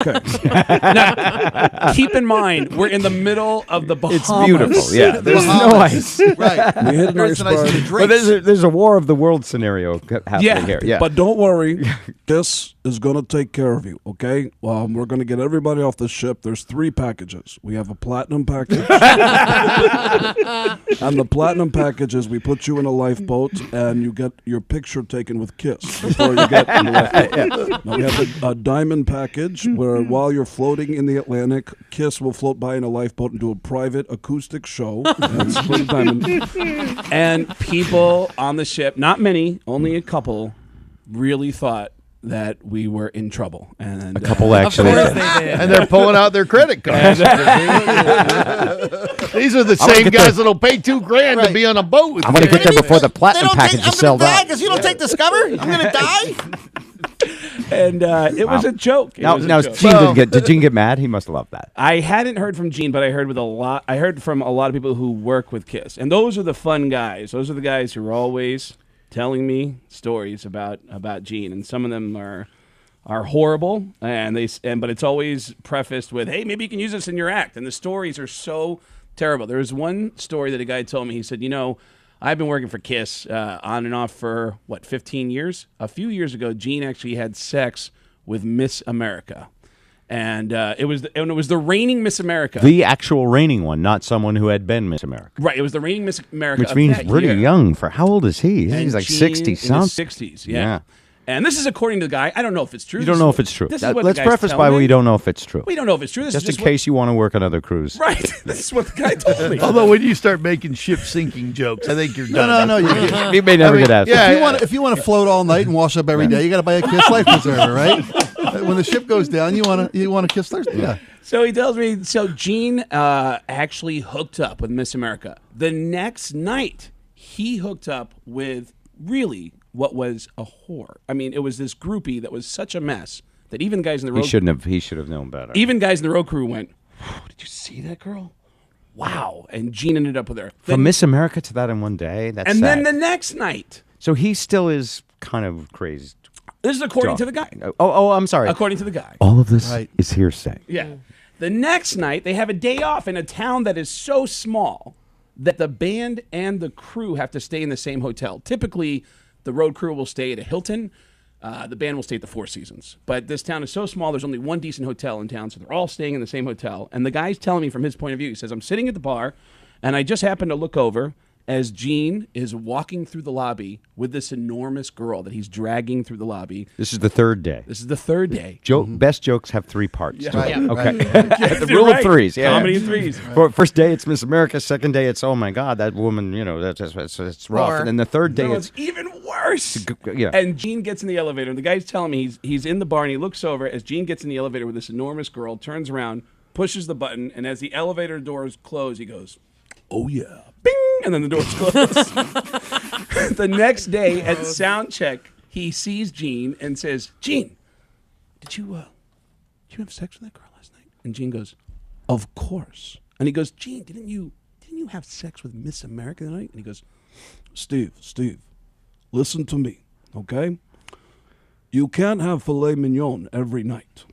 Okay. Now, keep in mind, we're in the middle of the Bahamas. It's beautiful. Yeah, there's no ice. Right. We hit an ice bar. But there's a war of the world scenario happening here. Yeah, but don't worry. This is going to take care of you, okay? We're going to get everybody off the ship. There's 3 packages. We have a platinum package. And the platinum package is we put you in a lifeboat and you get your picture taken with Kiss before you get in the lifeboat. Now, we have a diamond package where while you're floating in the Atlantic, Kiss will float by in a lifeboat and do a private acoustic show. That's for the diamond. And people on the ship, not many, only a couple, really thought that we were in trouble. And a couple actually Of course they did. And they're pulling out their credit cards. These are the same guys that'll pay $2,000 to be on a boat with I want to get there before the platinum package is sold out. Because you don't take Discover? I'm going to die? And it was a joke. Now did Gene get mad? He must have loved that. I hadn't heard from Gene, but I heard from a lot of people who work with Kiss, and those are the fun guys. Those are the guys who are always telling me stories about Gene, and some of them are horrible, but it's always prefaced with, "Hey, maybe you can use this in your act." And the stories are so terrible. There was one story that a guy told me. He said, I've been working for Kiss on and off for 15 years. A few years ago, Gene actually had sex with Miss America. And it was the reigning Miss America. The actual reigning one, not someone who had been Miss America. Right, it was the reigning Miss America. Which means pretty young for, how old is he? And He's like Gene 60 something. In his 60s, yeah. And this is according to the guy. I don't know if it's true. You don't know if it's true. Let's preface by we don't know if it's true. We don't know if it's true. This just is in case you want to work on other crews. Right. This is what the guy told me. Although when you start making ship sinking jokes, I think you're done. No. You may never get asked. Yeah, if you want to float all night and wash up every day, you got to buy a Kiss life preserver, right? When the ship goes down, you want to kiss Thursday. Yeah. So he tells me. So Gene actually hooked up with Miss America. The next night, he hooked up with really what was a whore. I mean, it was this groupie that was such a mess that even guys in the road he should have known better. Even guys in the road crew went, "Did you see that girl? Wow!" And Gene ended up with her. From Miss America to that in one day. That's and sad. then the next night. So he still is kind of crazy. This is according to the guy. Oh, I'm sorry. According to the guy. All of this is hearsay. Yeah. The next night, they have a day off in a town that is so small that the band and the crew have to stay in the same hotel. Typically, the road crew will stay at a Hilton. The band will stay at the Four Seasons. But this town is so small, there's only one decent hotel in town, so they're all staying in the same hotel. And the guy's telling me from his point of view, he says, I'm sitting at the bar, and I just happened to look over as Gene is walking through the lobby with this enormous girl that he's dragging through the lobby. This is the third day. Best jokes have 3 parts. Yeah. To them. Right. Okay. The rule of threes. Yeah. Comedy in threes. First day, it's Miss America. Second day, it's, oh my God, that woman, it's rough. And then the third day, it's even worse. Yeah. And Gene gets in the elevator, and the guy's telling me he's in the bar, and he looks over as Gene gets in the elevator with this enormous girl, turns around, pushes the button, and as the elevator doors close, he goes, "Oh yeah, bing!" And then the doors close. The next day at sound check, he sees Gene and says, "Gene, did you have sex with that girl last night?" And Gene goes, "Of course." And he goes, "Gene, didn't you have sex with Miss America tonight?" And he goes, Steve, listen to me, okay? You can't have filet mignon every night.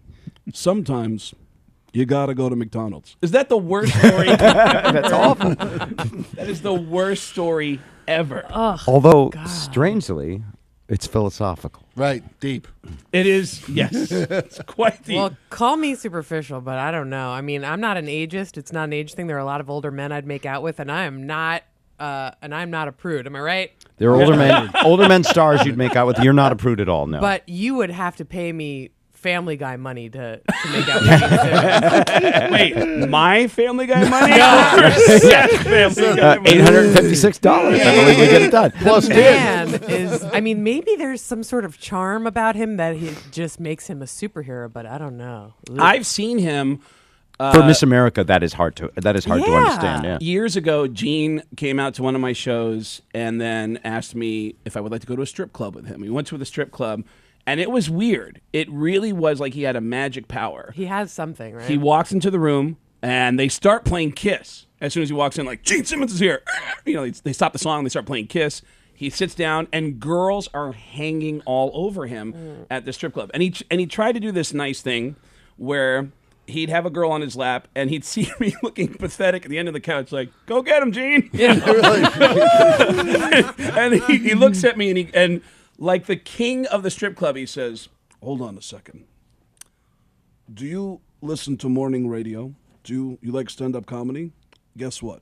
Sometimes you gotta go to McDonald's." Is that the worst story? That's awful. That is the worst story ever. Although, strangely, it's philosophical. Right, deep. It is, yes. It's quite deep. Well, call me superficial, but I don't know. I mean, I'm not an ageist. It's not an age thing. There are a lot of older men I'd make out with, and I'm not a prude. Am I right? There are older men stars you'd make out with. You're not a prude at all, no. But you would have to pay me Family Guy money to make out with you. Wait, my Family Guy money? Yes, Family Guy money. $856. I believe we get it done. Plus, man maybe there's some sort of charm about him that he just makes him a superhero, but I don't know. I've seen him. For Miss America, that is hard to understand. Yeah. Years ago, Gene came out to one of my shows and then asked me if I would like to go to a strip club with him. We went to the strip club, and it was weird. It really was like he had a magic power. He has something, right? He walks into the room, and they start playing Kiss. As soon as he walks in, like, Gene Simmons is here. They stop the song, they start playing Kiss. He sits down, and girls are hanging all over him at the strip club. And he tried to do this nice thing where he'd have a girl on his lap, and he'd see me looking pathetic at the end of the couch, like, "Go get him, Gene." And he looks at me, and like the king of the strip club, he says, "Hold on a second. Do you listen to morning radio? Do you like stand-up comedy? Guess what?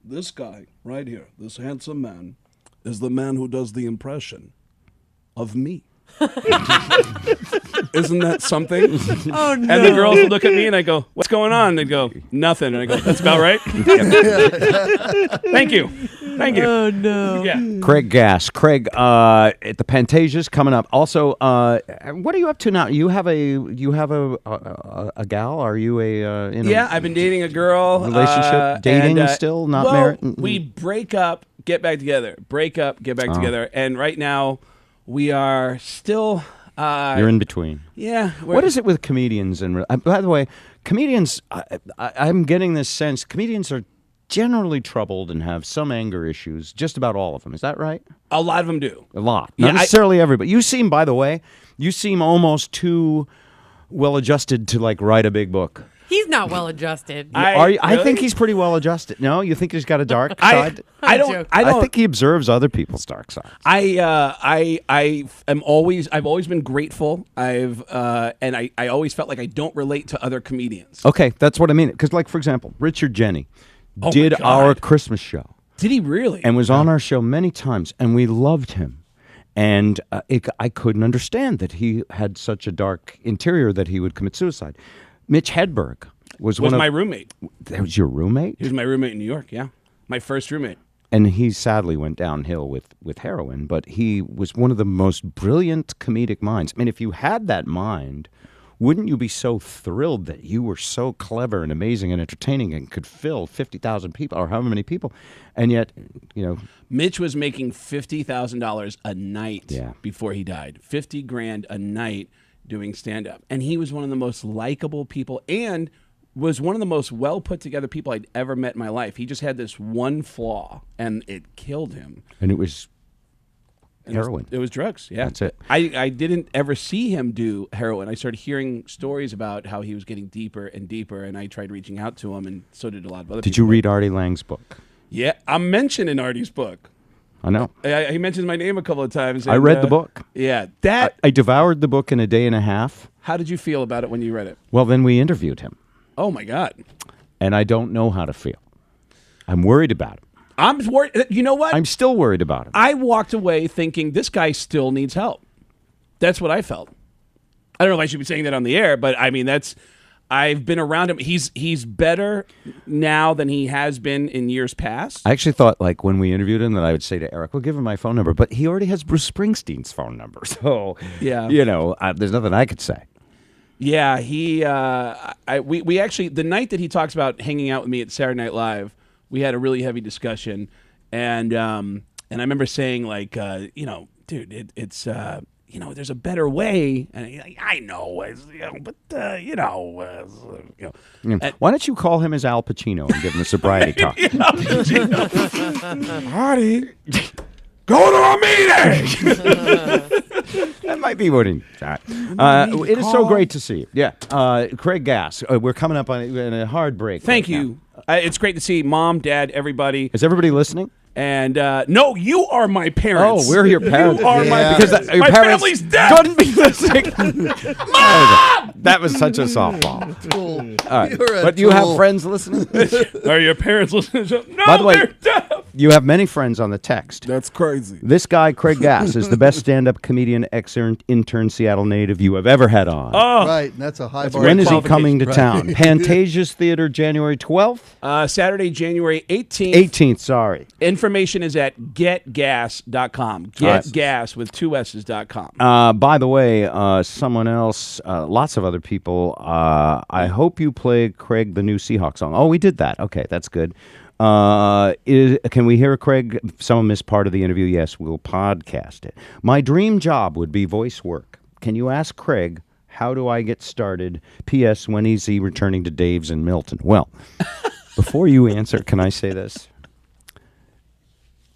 This guy right here, this handsome man, is the man who does the impression of me." Isn't that something? Oh, no. And the girls would look at me and I go, "What's going on?" And they'd go, "Nothing." And I go, "That's about right." Thank you. Oh, no. Yeah. Craig Gass. Craig, at the Pantasia's coming up. Also, what are you up to now? You have a gal? Are you in Yeah, I've been dating a girl. relationship? Dating and, still? Not well, married? We break up, get back together. Break up, get back together. And right now, we are still... You're in between. Yeah. What is it with comedians? And by the way, comedians, I'm getting this sense, comedians are generally troubled and have some anger issues, just about all of them. Is that right? A lot of them do. A lot. Yeah, Not necessarily everybody. You seem, by the way, almost too well-adjusted to, like, write a big book. He's not well adjusted. I think he's pretty well-adjused. No? You think he's got a dark side? I don't think he observes other people's dark sides. I've always been grateful. And I always felt like I don't relate to other comedians. Okay, that's what I mean. Because, like, for example, Richard Jeni did our Christmas show. Did he really? And was on our show many times, and we loved him. And I couldn't understand that he had such a dark interior that he would commit suicide. Mitch Hedberg was my roommate. That was your roommate? He was my roommate in New York, yeah. My first roommate. And he sadly went downhill with heroin, but he was one of the most brilliant comedic minds. I mean, if you had that mind, wouldn't you be so thrilled that you were so clever and amazing and entertaining and could fill 50,000 people or however many people? And yet, Mitch was making $50,000 a night before he died. $50,000 a night doing stand-up. And he was one of the most likable people and was one of the most well-put-together people I'd ever met in my life. He just had this one flaw, and it killed him. And it was heroin. It was drugs, yeah. That's it. I didn't ever see him do heroin. I started hearing stories about how he was getting deeper and deeper, and I tried reaching out to him, and so did a lot of other people. Did you read Artie Lang's book? Yeah, I'm mentioned in Artie's book. I know. He mentions my name a couple of times. I read the book. Yeah. I devoured the book in a day and a half. How did you feel about it when you read it? Well, then we interviewed him. Oh, my God. And I don't know how to feel. I'm worried about him. I'm worried. You know what? I'm still worried about him. I walked away thinking this guy still needs help. That's what I felt. I don't know if I should be saying that on the air, but I mean, I've been around him. He's better now than he has been in years past. I actually thought, like, when we interviewed him, that I would say to Eric, "Well, give him my phone number," but he already has Bruce Springsteen's phone number, so yeah, there's nothing I could say. Yeah, we actually, the night that he talks about hanging out with me at Saturday Night Live, we had a really heavy discussion, and I remember saying, like, dude, it's there's a better way, and he's like, I know, but Why don't you call him as Al Pacino and give him a sobriety talk? Artie, go to a meeting. That might be what he needs. It is so great to see you. Yeah. Craig Gass, we're coming up on a hard break. Thank you. It's great to see Mom, Dad, everybody. Is everybody listening? And no, you are my parents. Oh, we're your parents. You are my because your my parents family's dead. couldn't be listening. Mom! That was such a softball. All right. But you have friends listening? Are your parents listening? No, By the way, they're deaf. You have many friends on the text. That's crazy. This guy, Craig Gass, is the best stand-up comedian, intern Seattle native you have ever had on. Oh, Right, and that's a high bar. When is he coming to Right. town? Pantasia's Theater, January 12th? Saturday, January 18th. 18th, sorry. Information is at getgas.com. Getgas with 2 S's.com. By the way, someone else, lots of other people, I hope you play Craig the new Seahawks song. Oh, we did that. Okay, that's good. Can we hear Craig? Someone missed part of the interview. Yes, we'll podcast it. My dream job would be voice work. Can you ask Craig, how do I get started? P.S. When is he returning to Dave's in Milton? Well, before you answer, can I say this?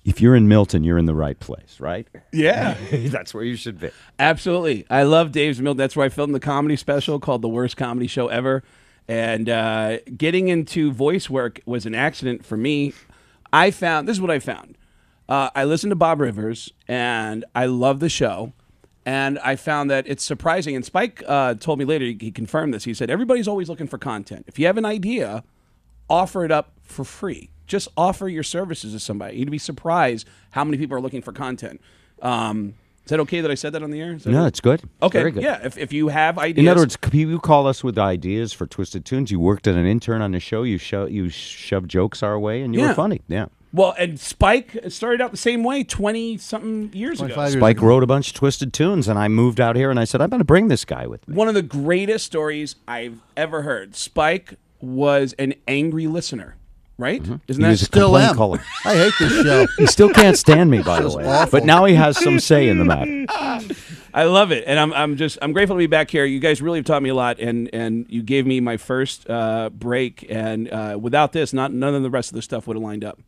if you're in Milton, you're in the right place, right? Yeah. That's where you should be. Absolutely. I love Dave's Milton. That's where I filmed the comedy special called The Worst Comedy Show Ever. And getting into voice work was an accident for me. This is what I found. I listened to Bob Rivers, and I love the show. And I found that it's surprising. And Spike told me later, he confirmed this. He said, everybody's always looking for content. If you have an idea, offer it up for free. Just offer your services to somebody. You'd be surprised how many people are looking for content. Is that okay that I said that on the air? No, it's good. Okay, Very good. yeah. If you have ideas, In other words, you call us with ideas for Twisted Tunes. You worked as an intern on the show. You shoved jokes our way, and you were funny. Yeah. Well, and Spike started out the same way 20-something years ago. 25 years Spike ago. wrote a bunch of Twisted Tunes, and I moved out here, and I said, I'm going to bring this guy with me. One of the greatest stories I've ever heard. Spike was an angry listener, right? Isn't He that was a Still complaint am. caller. I hate this show. He still can't stand me, by the way. awful. But now he has some say in the matter. I love it, and I'm grateful to be back here. You guys really have taught me a lot, and you gave me my first break. And without this, none of the rest of the stuff would have lined up.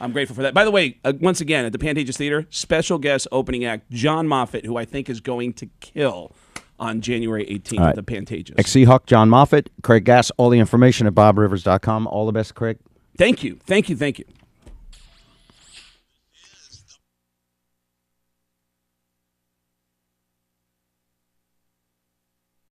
I'm grateful for that. By the way, once again at the Pantages Theater, special guest opening act John Moffat, who I think is going to kill on January 18th at the Pantages. Ex-Seahawk John Moffat, Craig Gass. All the information at bobrivers.com. All the best, Craig. Thank you.